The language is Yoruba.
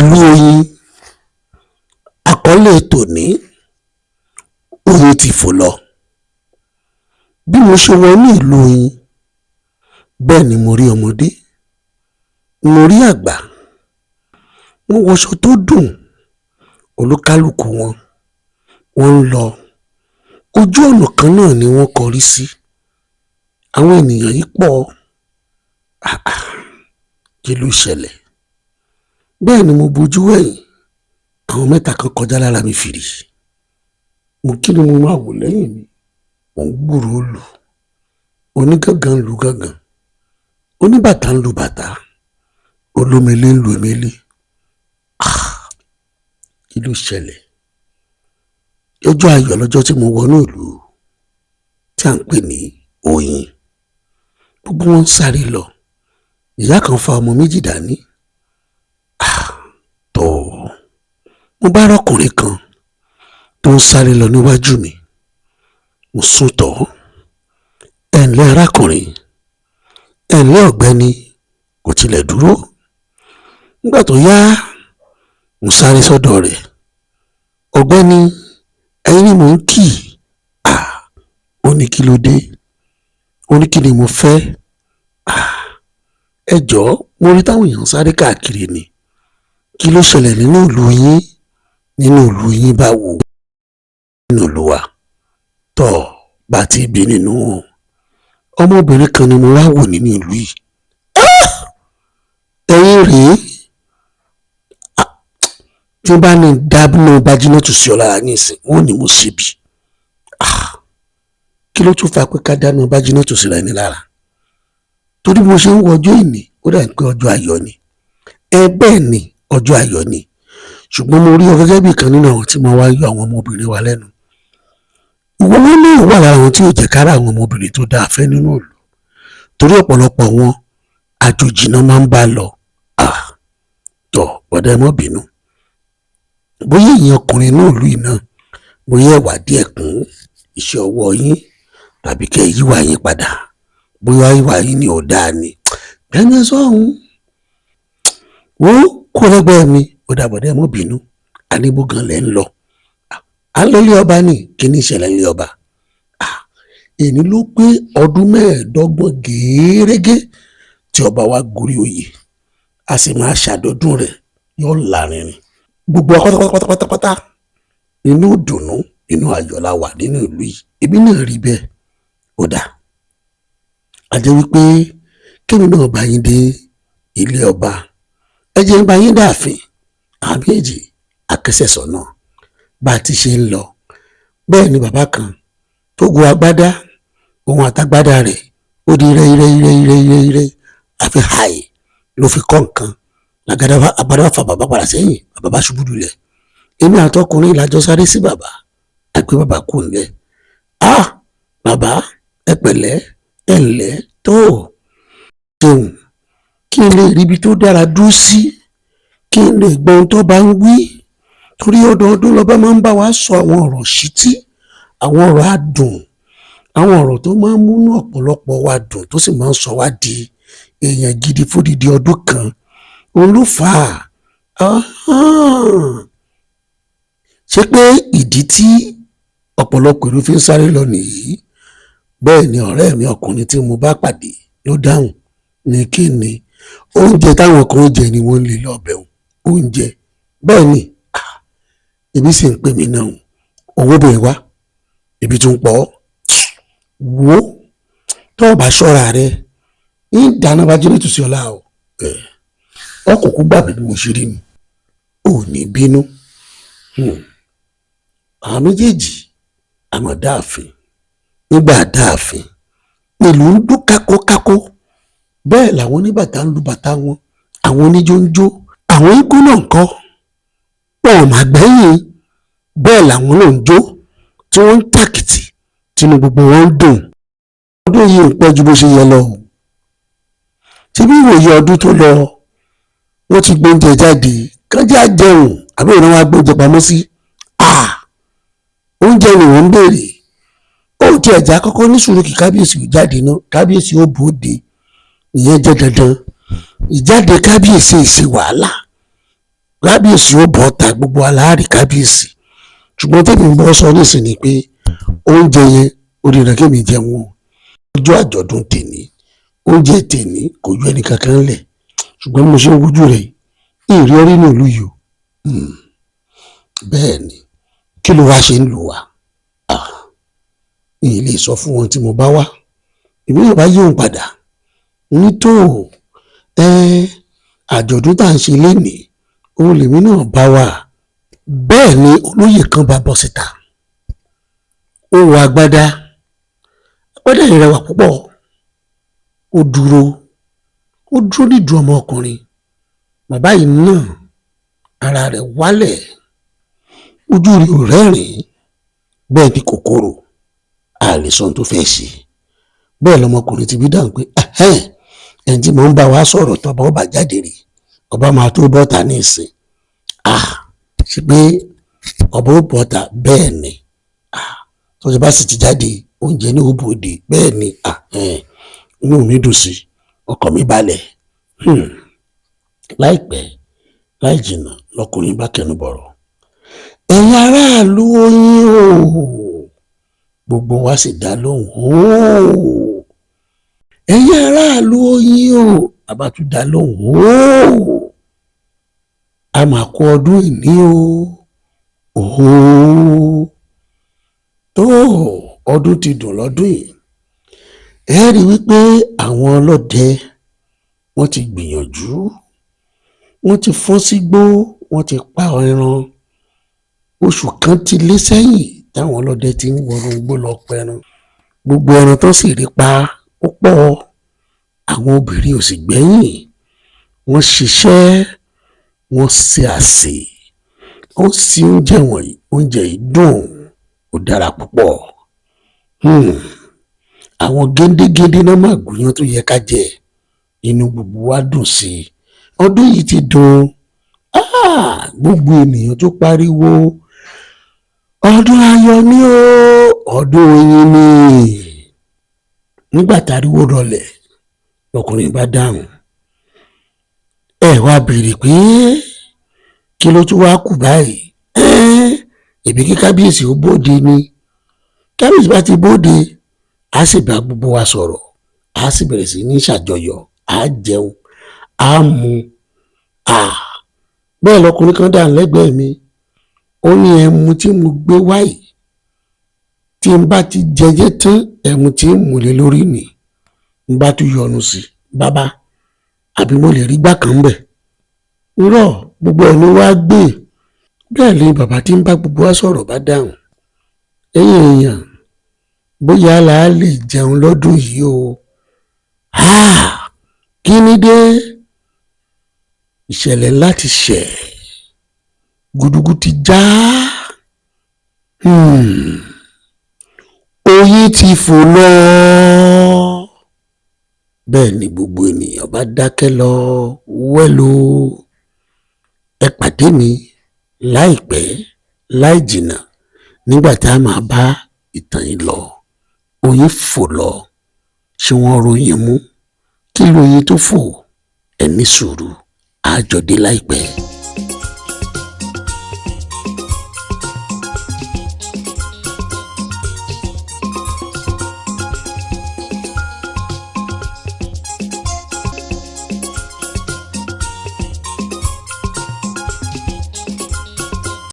ìlú Oyin. Àkọlé tòní, Oyin ti fò lọ. Bí mo ṣe wọ ní ìlú Oyin, bẹ́ẹ̀ ni mo rí ọmọdé, mo rí àgbà, wọ́n wọṣọ tó dùn, olúkálùkù wọ́n ń lọ. Ojú ọ̀nà kan náà ni wọ́n kọrí sí. Àwọn ènìyàn yìí pọ̀. Kí ló ṣẹlẹ̀? Bẹ́ẹ̀ ni mo bojú wẹ̀yìn, àwọn mẹ́ta kan kọjá lára mi fìrì. Mo kí ni mo máa wò lẹ́yìn mi? Mo ń gbúròó lù. Onígàngán ń lu gàngán, oníbàtà ń lu bàtà, olómele ń lu emele. Kí ló ṣẹlẹ̀? Ọjọ́ ayọ̀ lọ́jọ́ tí mo wọnú ìlú tí à ń pè ní Oyin. Gbogbo wọn ń sáré lọ. Ìyá kan fa ọmọ méjì dání. Mo bá rọ́kùnrin kan tó ń sáré lọ níwájú mi. Mo sún tọ̀. Ẹ ǹlẹ́ arákùnrin, ẹ ǹlẹ́ ọ̀gbẹ́ni, kò tilẹ̀ dúró. Nígbà tó yá, mo sáré sọ́dọ̀ rẹ̀. Ọ̀gbẹ́ni, ẹ̀yin ni mò ń kì. Ó ní kí ló dé? Ó ní kí ni mo fẹ́? Ẹ jọ̀ọ́, mo rí táwọn èèyàn sáré káàkiri ni. Kí ló ṣẹlẹ̀ nínú ìlú yín? Nínú ìlú yín báwo? Nínú ìlú wa bá ti bí nínú wọn. Ọmọbìnrin kan ni mo wá wò nínú ìlú yìí. Ẹ̀yin rèé. Tí bá ní dábìnú Bájínátù sí ọ lára ní ìsìn, wọ́n ní mo ṣèbí. Kí ló tún fa pé ká dáná Bájínátù síra ẹni lára? Torí mo ṣe ń wọ ọjọ́ ìní, ó dà pé ọjọ́ ayọ̀ ni. Bẹ́ẹ̀ ni, ọjọ́ ayọ̀ ni. Ṣùgbọ́n mo rí ọ gẹ́gẹ́ bí kan nínú àwọn tí mo wá yọ àwọn ọmọbìnrin wa lẹ́nu. Ìwọ wọn náà wà lára àwọn tí ò jẹ́ kára àwọn ọmọbìnrin tó dáa fẹ́ nínú ìlú. Torí ọ̀pọ̀lọpọ̀ wọn àjòjì náà máa ń bá lọ. Bọ̀dá ẹ má bínú. Bóyá èèyàn ọkùnrin náà ìlú yìí náà, bóyá ẹ̀wà díẹ̀ kún iṣẹ́ ọwọ́ yín tàbí kẹ́ ẹ yíwà yín padà. Bóyá ìwà yín ni ò dáa ni. Bẹ́ẹ̀ni sọ́hun. Wọ́n kó lẹ́gbẹ̀ẹ́ mi. Ó dà bọ̀dá ẹ má bínú. Àníbó gan lẹ́ ń lọ. À ń lọ ilé ọba ni. Kí ni ìṣẹ̀lẹ̀ ilé ọba? Èní ló pé ọdún 15 gẹ́rẹ́gẹ́ tí ọba wa gorí oyè. A sì máa ṣàdọ́dún rẹ̀ yóò lárinrin. Gbogbo pátápátá nínú ìdùnnú, nínú ayọ̀ la wà nínú ìlú yìí. Èmi náà rí bẹ́ẹ̀. Ó dà. A jẹ́ wípé kémi náà bá yín dé ilé ọba. Ẹ jẹ́ ń bá yín dáàfin. Àmì èjì akẹ́sẹ̀sọ náà bá ti ṣe ń lọ. Bẹ́ẹ̀ ni bàbá kan tó gun agbádá, ohun àtagbádá rẹ̀ ó di ire àfi hàì ló fi kọ́ nǹkan. Agbádá fa bàbá padà sẹ́yìn, bàbá ṣubú lulẹ̀. Èmi àtọkùnrin ìlàjọ sáré sí bàbá. Àgbẹ̀ bàbá kù nílẹ̀. Bàbá ẹ pẹ̀lẹ́, ẹ ǹlẹ́ ṣeun. Kí n lè rí ibi tó dára dúró sí, kí n lè gbọ́ ohun tó bá ń wí. Torí ọdọọdún lọ́ba máa ń bá wa sọ àwọn ọ̀rọ̀ ṣítí, àwọn ọ̀rọ̀ adùn, àwọn ọ̀rọ̀ tó máa ń múnú ọ̀pọ̀lọpọ̀ wa dùn, tó sì máa ń sọ wá di èèyàn gidi fódìdí ọdún kan. Òun ló fà á. Ṣé pé ìdí tí ọ̀pọ̀lọpọ̀ èrò fi ń sáré lọ nìyí? Bẹ́ẹ̀ ni ọ̀rẹ́ mi ọkùnrin tí mo bá pàdé ló dáhùn. Ní kí ni? Oúnjẹ táwọn kan jẹ ni wọ́n lè lọ bẹ̀rù. Oúnjẹ. Bẹ́ẹ̀ ni. Ebi sì ń pè mí náà. Owó bẹ̀rẹ̀ wá. Ebi tún pọ̀. Wo tó o bá ṣọ́ra rẹ, ń dáná Bájínátù sí ọlá o. Ọkùnkùn gbà mí bí mo ṣe rí mi. Ò ní bínú. Àwọn méjèèjì àmọ́ dáàfin. Nígbà dáàfin, ìlú ń dún kákókákó. Bẹ́ẹ̀ làwọn oníbàtà ń lu bàtà wọn. Àwọn oníjó ń jó. Àwọn eégún náà ń kọ́. Wọn ò máa gbẹ́yìn. Bẹ́ẹ̀ làwọn náà ń jó tí wọ́n ń tàkìtì tínú gbogbo wọn ń dùn. Ọdún yìí ń pẹ́ ju bó ṣe yẹ lọ. Ṣé bí ìwòye ọdún tó lọ, wọ́n ti gbóúnjẹ jáde. Kájá jẹun àbí ìran wa gbóúnjẹ pamọ́ sí. Oúnjẹ ni wọ́n ń béèrè. Ó ti ẹ̀já kọ́kọ́ ní sùúrù kí kábíyèsí ò jáde náà. Kábíyèsí ó bòde. Ìyẹn jẹ́ dandan. Ìjáde kábíyèsí ìṣe wàhálà. kábíyèsí ó bọ́ ta gbogbo aláàrí kábíyèsí, ṣùgbọ́n tèmi ń bọ́ sọ nísìnyí pé oúnjẹ yẹn ó dìrọ̀ kémi jẹun ọjọ́ àjọ̀dún tèmi, oúnjẹ tèmi kò yọ ẹnì kankan lẹ̀, ṣùgbọ́n mo ṣe ń wojú rẹ̀ ìrí orí ní ìlú yìí o. Bẹ́ẹ̀ ni, kí ló wá ṣe ń lù wá? Ìyìn lè sọ fún wọn tí mo bá wá, ìbí yóò bá yí òun padà nítò àjọ̀dún tá à ń ṣe lénìí òun lèmi náà bá wà. Bẹ́ẹ̀ ni olóyè kan bá bọ́ síta, ó wọ agbádá yìí rẹwà púpọ̀, ó dúró nídùú ọmọkùnrin. Bàbá yìí náà ara rẹ̀ wálẹ̀, ojú rẹ̀ ò rẹ́rìn-ín, bẹ́ẹ̀ ni kòkòrò àlèsàn tó fẹ́ ṣe. Bẹ́ẹ̀ lọmọkùnrin ti bí dáhùn pé ẹni tí mò ń bá wa sọ̀rọ̀ tọba ọba jáde rè, ọba máa tó bọ́ta ní ìsìn. Ṣe pé ọba ó bọ́ta? Bẹ́ẹ̀ ni. Tọ́jú bá sì ti jáde oúnjẹ ní ó bòde. Bẹ́ẹ̀ ni. Inú mi dùn sí, ọkàn mi balẹ̀. Láìpẹ́ láì jìnnà lọkùnrin bá kẹnu bọ̀rọ̀. Ẹ̀yin aráàlú Oyin o, gbogbo wa sì dá lóhùn ẹ̀yin aráàlú Oyin o, bàbá tún dá lóhùn a máa kó ọdún ìní o. Tó ọdún ti dùn lọ́dún yìí. Ẹ rí wípé àwọn ọlọ́dẹ wọ́n ti gbìyànjú, wọ́n ti fọ́n sígbó, wọ́n ti pa ẹran. Oṣù kan ti lé sẹ́yìn táwọn ọlọ́dẹ ti ń wọnú igbó lọ pẹran. Gbogbo ẹran tó sì rí pa ó pọ̀. Àwọn obìnrin ò sì gbẹ́yìn, wọ́n ṣiṣẹ́, wọ́n ṣe àsè, wọ́n sì oúnjẹ wọ̀nyí, oúnjẹ yìí dùn, ó dára púpọ̀. Àwọn géńdégéńdé náà máa gúnyán tó yẹ ká jẹ, inú gbogbo wa dùn sí i. Ọdún yìí ti dùn. Gbogbo ènìyàn tó pariwo ọdún ayọ̀ ni o, ọdún oyin ni. Nígbà táriwo rọlẹ̀ lọkùnrin bá dáhùn, ẹ wá béèrè pé kí ló tún wá kù báyìí? Èbí kí kábíyèsí ó bóde ni. Kábíyèsí bá ti bóde, a sì bá gbogbo wa sọ̀rọ̀, a sì bẹ̀rẹ̀ sí ní ṣàjọyọ̀, a jẹun, a mu. Bẹ́ẹ̀ lọkùnrin kan dáhùn lẹ́gbẹ̀ẹ́ mi, ó ní ẹmu tí mo gbé wáyé tí n bá ti jẹjẹ tán, ẹmu tí ń mú lé lórí ni n bá tún yọnu sí. Bàbá, àbí mo lè rí gbà kan bẹ̀? Irọ́, gbogbo ẹni wá gbé. Bẹ́ẹ̀ ni bàbá tí ń bá gbogbo wa sọ̀rọ̀ bá dáhùn, ẹ̀yin èèyàn, bóyá là á lè jẹun lọ́dún yìí o. Kí ni dé? Ìṣẹ̀lẹ̀ ńlá ti ṣẹ̀, gúdúgúdú ti já. Oyin ti fò lọ. Bẹ́ẹ̀ ni gbogbo ènìyàn bá dákẹ́ lọ wẹ́lo. Ẹ pàdé mi láìpẹ́ láì jìnnà nígbà tá a máa bá ìtàn yìí lọ. Oyin fò lọ. Ṣé wọ́n ròyìn mú? Kí lóyin tó fò? Ẹ ní sùúrù, a jọ dé láìpẹ́.